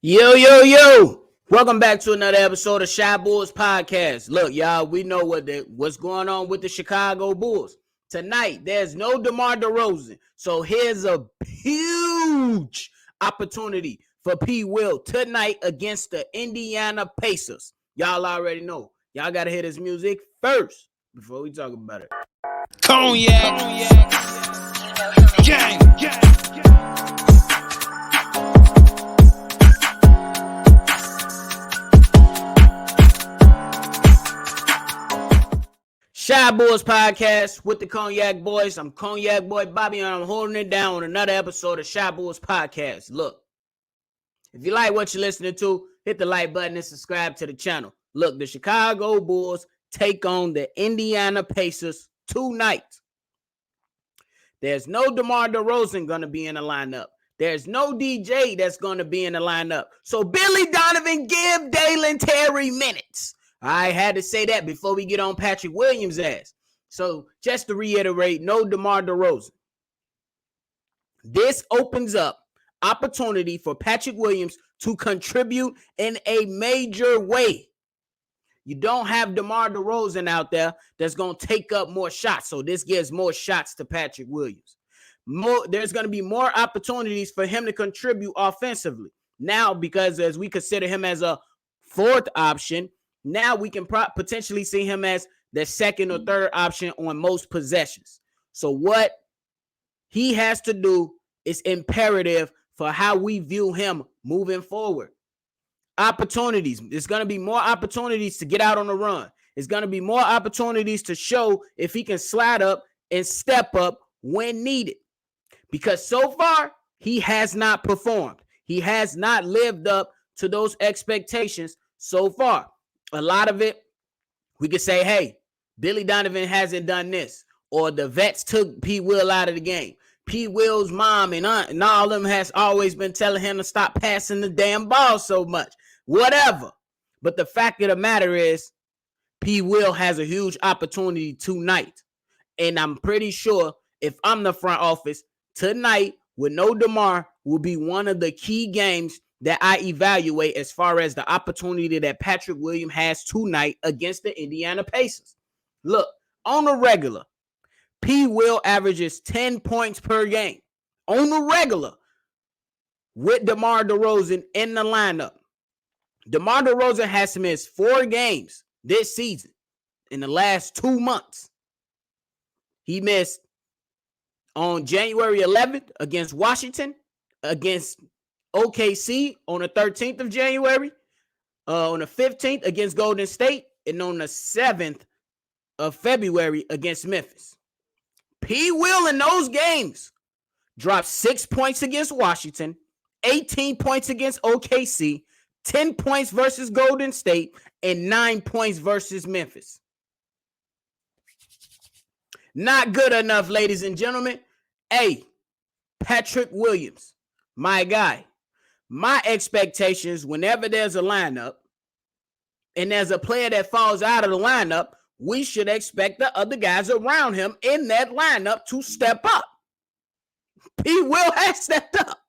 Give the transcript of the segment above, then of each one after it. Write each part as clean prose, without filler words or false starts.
Yo, yo, yo. Welcome back to another episode of Shy Bulls Podcast. Look, y'all, we know what's going on with the Chicago Bulls. Tonight, there's no Demar Derozan. So here's a huge opportunity for P. Will tonight against the Indiana Pacers. Y'all already know. Y'all got to hear this music first before we talk about it. Cognac. Gang. Shy Bulls Podcast with the Cognac Boys. I'm Cognac Boy Bobby, and I'm holding it down on another episode of Shy Bulls Podcast. Look, if you like what you're listening to, hit the like button and subscribe to the channel. Look, the Chicago Bulls take on the Indiana Pacers tonight. There's no DeMar DeRozan going to be in the lineup. There's no DJ that's going to be in the lineup. So Billy Donovan, give Dalen Terry minutes. I had to say that before we get on Patrick Williams' ass. So just to reiterate, no DeMar DeRozan. This opens up opportunity for Patrick Williams to contribute in a major way. You don't have DeMar DeRozan out there that's going to take up more shots. So this gives more shots to Patrick Williams. There's going to be more opportunities for him to contribute offensively. Now, because as we consider him as a fourth option, now we can potentially see him as the second or third option on most possessions. So what he has to do is imperative for how we view him moving forward. Opportunities. There's going to be more opportunities to get out on the run. It's going to be more opportunities to show if he can slide up and step up when needed. Because so far, he has not performed. He has not lived up to those expectations so far. A lot of it, we could say, hey, Billy Donovan hasn't done this, or the vets took P. Will out of the game. P. Will's mom and aunt and all of them has always been telling him to stop passing the damn ball so much. Whatever. But the fact of the matter is, P. Will has a huge opportunity tonight. And I'm pretty sure if I'm the front office, tonight with no DeMar will be one of the key games that I evaluate as far as the opportunity that Patrick Williams has tonight against the Indiana Pacers. Look, on the regular, P. Will averages 10 points per game. On the regular, with DeMar DeRozan in the lineup. DeMar DeRozan has missed 4 games this season in the last 2 months. He missed on January 11th against Washington, against OKC on the 13th of January, on the 15th against Golden State, and on the 7th of February against Memphis. P. Will in those games dropped 6 points against Washington, 18 points against OKC, 10 points versus Golden State, and 9 points versus Memphis. Not good enough, ladies and gentlemen. Hey, Patrick Williams, my guy. My expectations, whenever there's a lineup and there's a player that falls out of the lineup, we should expect the other guys around him in that lineup to step up. P. Will has stepped up.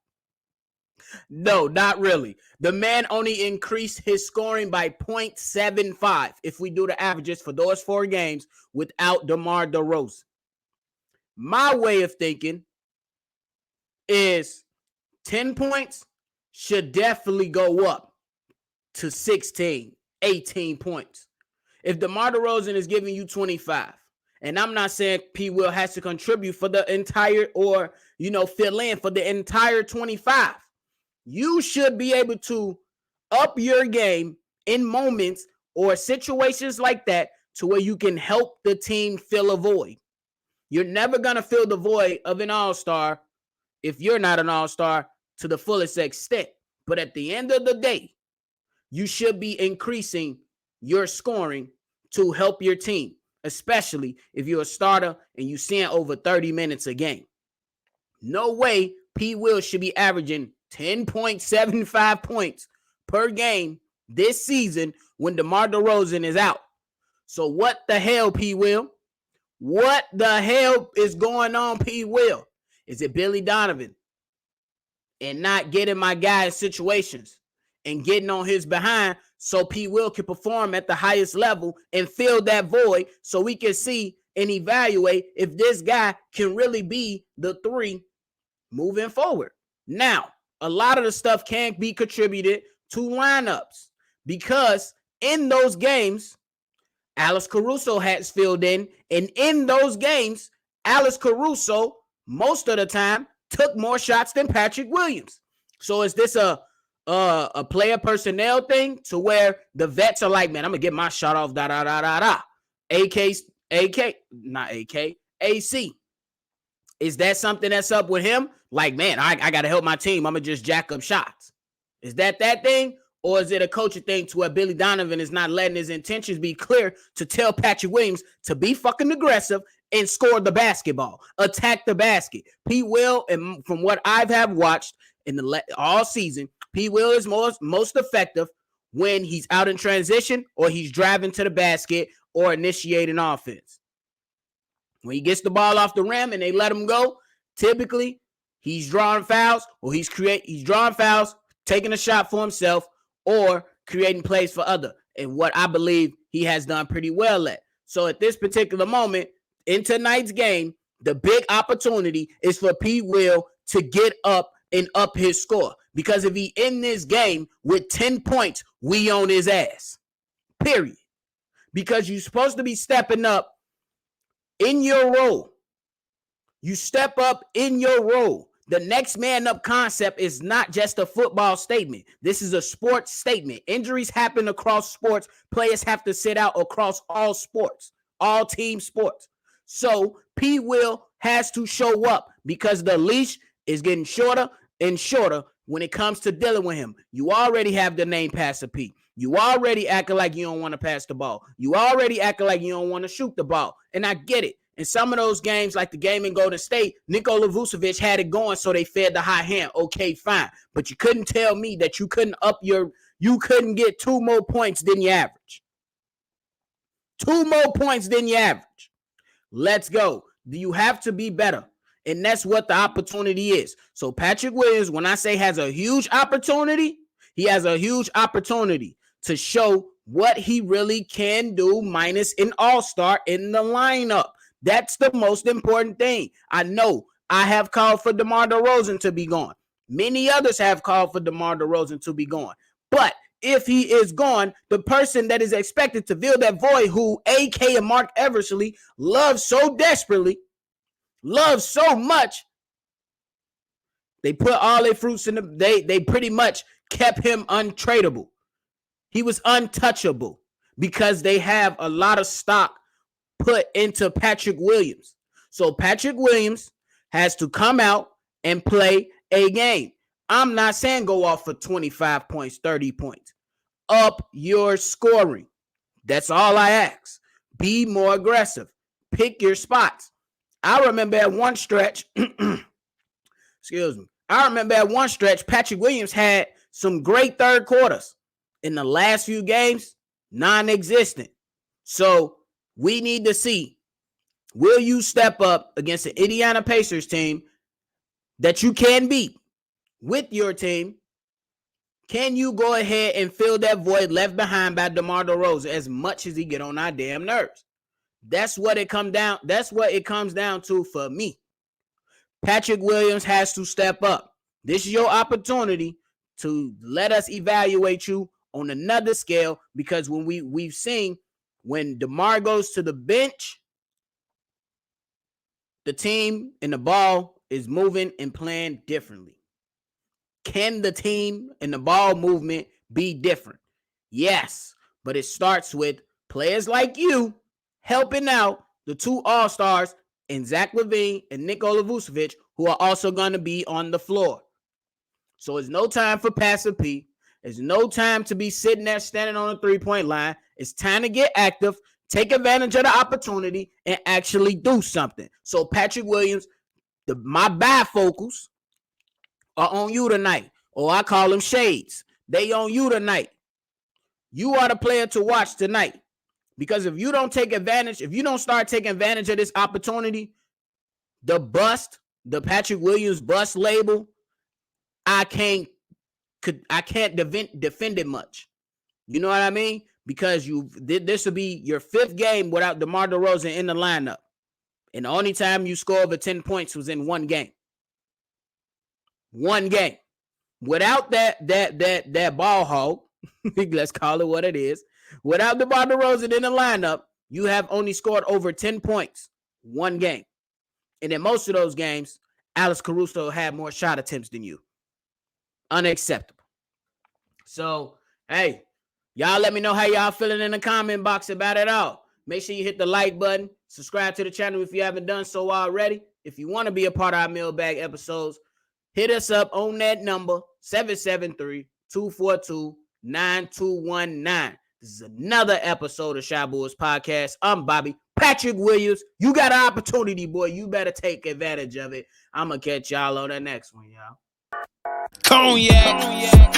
No, not really. The man only increased his scoring by 0.75 if we do the averages for those 4 games without DeMar DeRozan. My way of thinking is 10 points should definitely go up to 16, 18 points. If DeMar DeRozan is giving you 25, and I'm not saying P. Will has to contribute for the entire or, fill in for the entire 25, you should be able to up your game in moments or situations like that to where you can help the team fill a void. You're never going to fill the void of an all-star if you're not an all-star to the fullest extent. But at the end of the day, you should be increasing your scoring to help your team, especially if you're a starter and you're seeing over 30 minutes a game. No way P. Will should be averaging 10.75 points per game this season when DeMar DeRozan is out. So what the hell, P. Will? What the hell is going on, P. Will? Is it Billy Donovan and not getting my guy in situations? and getting on his behind so P. Will can perform at the highest level and fill that void so we can see and evaluate if this guy can really be the 3 moving forward. Now, a lot of the stuff can be contributed to lineups because in those games, Alex Caruso has filled in, and in those games, Alex Caruso, most of the time, took more shots than Patrick Williams. So is this a player personnel thing to where the vets are like, man, I'm going to get my shot off, AC. Is that something that's up with him? Like, man, I got to help my team. I'm going to just jack up shots. Is that thing? Or is it a coaching thing to where Billy Donovan is not letting his intentions be clear to tell Patrick Williams to be fucking aggressive and score the basketball, attack the basket? P. Will, and from what I have watched in all season, P. Will is most effective when he's out in transition or he's driving to the basket or initiating offense. When he gets the ball off the rim and they let him go, typically he's drawing fouls or he's drawing fouls, taking a shot for himself, or creating plays for other. And what I believe he has done pretty well at. So at this particular moment in tonight's game, the big opportunity is for P. Will to get up and up his score. Because if he in this game with 10 points, we on his ass. Period. Because you're supposed to be stepping up in your role. You step up in your role. The next man up concept is not just a football statement. This is a sports statement. Injuries happen across sports. Players have to sit out across all sports, all team sports. So P. Will has to show up because the leash is getting shorter and shorter when it comes to dealing with him. You already have the name Passer P. You already acting like you don't want to pass the ball. You already acting like you don't want to shoot the ball. And I get it. In some of those games, like the game in Golden State, Nikola Vucevic had it going, so they fed the high hand. Okay, fine. But you couldn't tell me that you couldn't get 2 more points than your average. 2 more points than your average. Let's go. You have to be better. And that's what the opportunity is. So Patrick Williams, when I say has a huge opportunity, he has a huge opportunity to show what he really can do minus an all-star in the lineup. That's the most important thing. I know I have called for Demar Derozan to be gone. Many others have called for Demar Derozan to be gone. But if he is gone, the person that is expected to fill that void, who AK and Mark Eversley love so desperately, love so much, they put all their fruits in they pretty much kept him untradeable. He was untouchable because they have a lot of stock put into Patrick Williams. So Patrick Williams has to come out and play a game. I'm not saying go off for 25 points, 30 points. Up your scoring. That's all I ask. Be more aggressive. Pick your spots. I remember at one stretch, Patrick Williams had some great third quarters. In the last few games, non-existent. So we need to see, will you step up against the Indiana Pacers team that you can beat with your team? Can you go ahead and fill that void left behind by DeMar DeRozan as much as he get on our damn nerves? That's what it comes down. That's what it comes down to for me. Patrick Williams has to step up. This is your opportunity to let us evaluate you on another scale, because when we've seen when DeMar goes to the bench, the team and the ball is moving and playing differently. Can the team and the ball movement be different? Yes, but it starts with players like you helping out the 2 all-stars and Zach LaVine and Nikola Vucevic, who are also going to be on the floor. So it's no time for Passer P. It's no time to be sitting there standing on the 3-point line. It's time to get active, take advantage of the opportunity, and actually do something. So Patrick Williams, my bifocals are on you tonight, or I call them shades. They on you tonight. You are the player to watch tonight, because if you don't take advantage, if you don't start taking advantage of this opportunity, the Patrick Williams bust label, I can't can't defend it much. You know what I mean? Because this will be your 5th game without DeMar DeRozan in the lineup. And the only time you score over 10 points was in one game. One game. Without that ball hog, let's call it what it is. Without DeMar DeRozan in the lineup, you have only scored over 10 points one game. And in most of those games, Alex Caruso had more shot attempts than you. Unacceptable. So, hey, y'all let me know how y'all feeling in the comment box about it all. Make sure you hit the like button. Subscribe to the channel if you haven't done so already. If you want to be a part of our mailbag episodes, hit us up on that number, 773-242-9219. This is another episode of Shy Boys Podcast. I'm Bobby Patrick Williams. You got an opportunity, boy. You better take advantage of it. I'm going to catch y'all on the next one, y'all. Cognac.